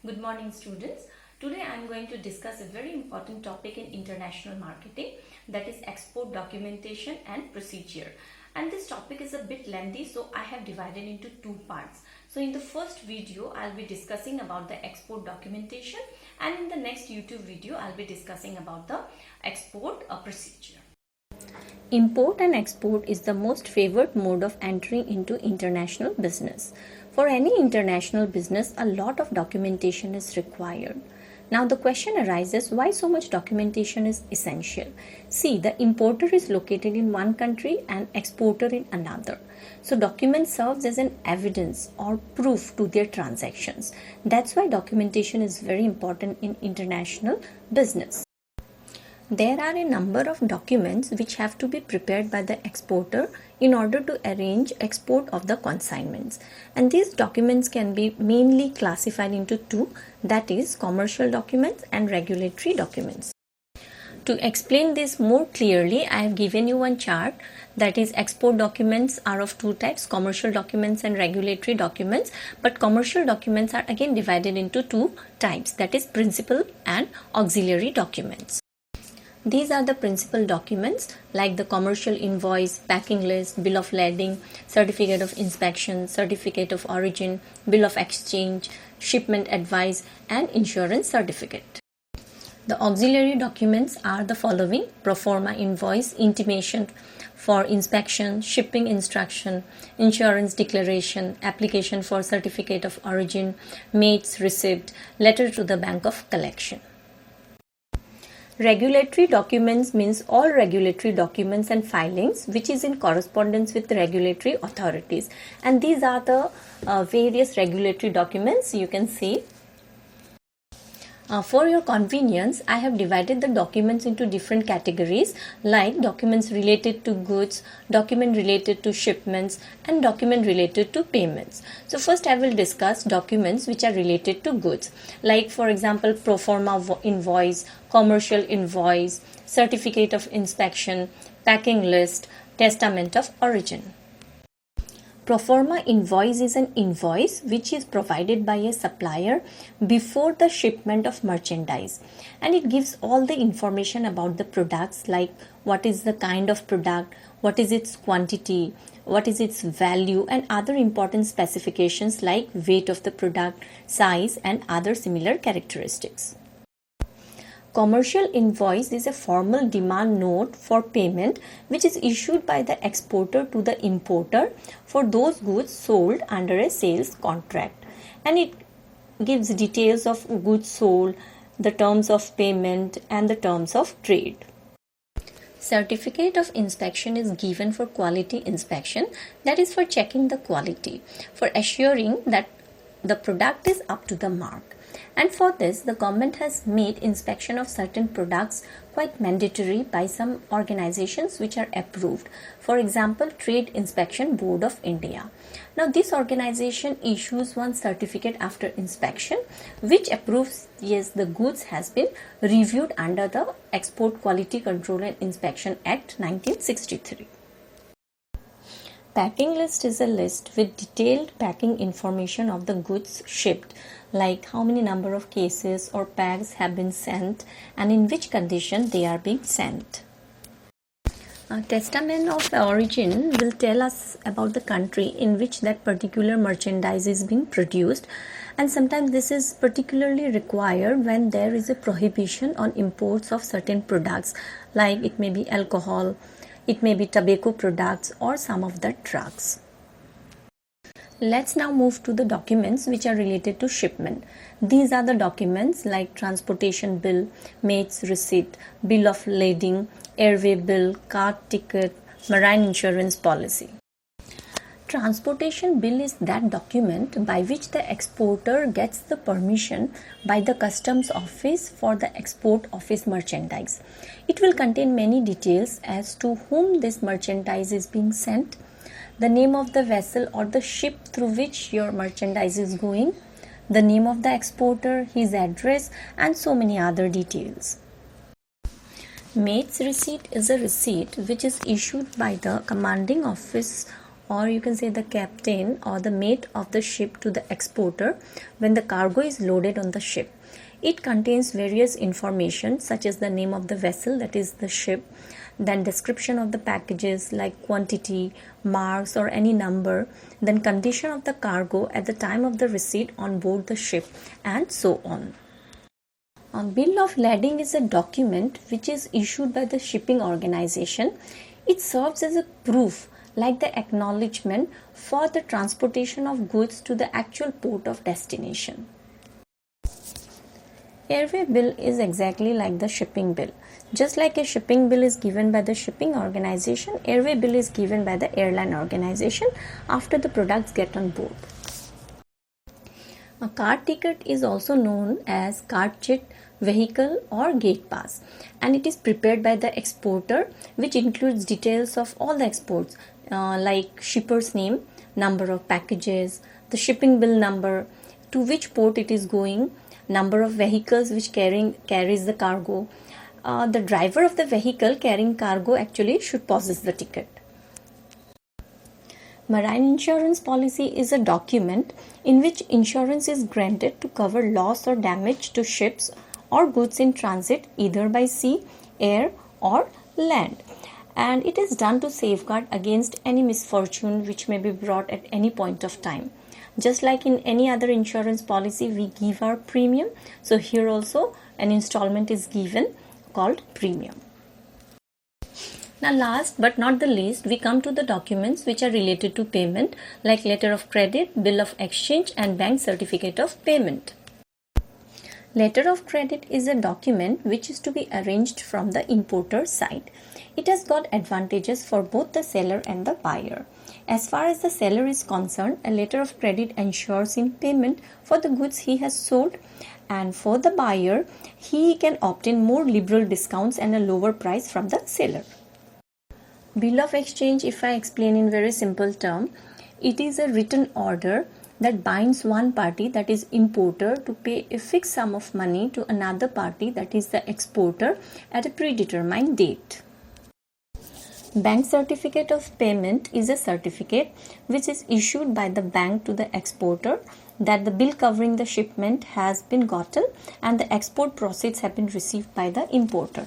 Good morning, students. Today I am going to discuss a very important topic in international marketing, that is export documentation and procedure. And this topic is a bit lengthy, so I have divided into two parts. So in the first video I'll be discussing about the export documentation, and in the next YouTube video I'll be discussing about the export procedure. Import and export is the most favored mode of entering into international business. For any international business, a lot of documentation is required. Now the question arises, why so much documentation is essential? See, the importer is located in one country and exporter in another. So document serves as an evidence or proof to their transactions. That's why documentation is very important in international business. There are a number of documents which have to be prepared by the exporter in order to arrange export of the consignments, and these documents can be mainly classified into two, that is commercial documents and regulatory documents. To explain this more clearly, I have given you one chart, that is export documents are of two types, commercial documents and regulatory documents, but commercial documents are again divided into two types, that is principal and auxiliary documents. These are the principal documents like the commercial invoice, packing list, bill of lading, certificate of inspection, certificate of origin, bill of exchange, shipment advice, and insurance certificate. The auxiliary documents are the following: pro forma invoice, intimation for inspection, shipping instruction, insurance declaration, application for certificate of origin, mates receipt, letter to the bank of collection. Regulatory documents means all regulatory documents and filings which is in correspondence with the regulatory authorities, and these are the various regulatory documents you can see. For your convenience, I have divided the documents into different categories like documents related to goods, document related to shipments, and document related to payments. So first I will discuss documents which are related to goods, like for example pro forma invoice, commercial invoice, certificate of inspection, packing list, testament of origin. Pro forma invoice is an invoice which is provided by a supplier before the shipment of merchandise, and it gives all the information about the products like what is the kind of product, what is its quantity, what is its value, and other important specifications like weight of the product, size, and other similar characteristics. Commercial invoice is a formal demand note for payment which is issued by the exporter to the importer for those goods sold under a sales contract, and it gives details of goods sold, the terms of payment, and the terms of trade. Certificate of inspection is given for quality inspection, that is for checking the quality, for assuring that the product is up to the mark. And for this, the government has made inspection of certain products quite mandatory by some organizations which are approved. For example, Trade Inspection Board of India. Now, this organization issues one certificate after inspection which approves yes, the goods has been reviewed under the Export Quality Control and Inspection Act 1963. Packing list is a list with detailed packing information of the goods shipped, like how many number of cases or packs have been sent and in which condition they are being sent. Testament of origin will tell us about the country in which that particular merchandise is being produced, and sometimes this is particularly required when there is a prohibition on imports of certain products, like it may be alcohol, it may be tobacco products, or some of the drugs. Let's now move to the documents which are related to shipment. These are the documents like transportation bill, mate's receipt, bill of lading, airway bill, car ticket, marine insurance policy. Transportation bill is that document by which the exporter gets the permission by the customs office for the export of his merchandise. It will contain many details as to whom this merchandise is being sent, the name of the vessel or the ship through which your merchandise is going, the name of the exporter, his address, and so many other details. Mate's receipt is a receipt which is issued by the commanding office or you can say the captain or the mate of the ship to the exporter when the cargo is loaded on the ship. It contains various information such as the name of the vessel, that is the ship, then description of the packages like quantity, marks or any number, then condition of the cargo at the time of the receipt on board the ship, and so on. A bill of lading is a document which is issued by the shipping organization. It serves as a proof, like the acknowledgement for the transportation of goods to the actual port of destination. Airway bill is exactly like the shipping bill. Just like a shipping bill is given by the shipping organization, airway bill is given by the airline organization after the products get on board. A car ticket is also known as car check, vehicle or gate pass, and it is prepared by the exporter, which includes details of all the exports like shipper's name, number of packages, the shipping bill number, to which port it is going, number of vehicles which carries the cargo. The driver of the vehicle carrying cargo actually should possess the ticket. Marine insurance policy is a document in which insurance is granted to cover loss or damage to ships or goods in transit either by sea, air or land, and it is done to safeguard against any misfortune which may be brought at any point of time. Just like in any other insurance policy we give our premium, so here also an installment is given called premium. Now last but not the least, we come to the documents which are related to payment like letter of credit, bill of exchange and bank certificate of payment. Letter of credit is a document which is to be arranged from the importer side. It has got advantages for both the seller and the buyer. As far as the seller is concerned, a letter of credit ensures him payment for the goods he has sold, and for the buyer, he can obtain more liberal discounts and a lower price from the seller. Bill of exchange, if I explain in very simple term, it is a written order that binds one party, that is importer, to pay a fixed sum of money to another party, that is the exporter, at a predetermined date. Bank certificate of payment is a certificate which is issued by the bank to the exporter that the bill covering the shipment has been gotten and the export proceeds have been received by the importer.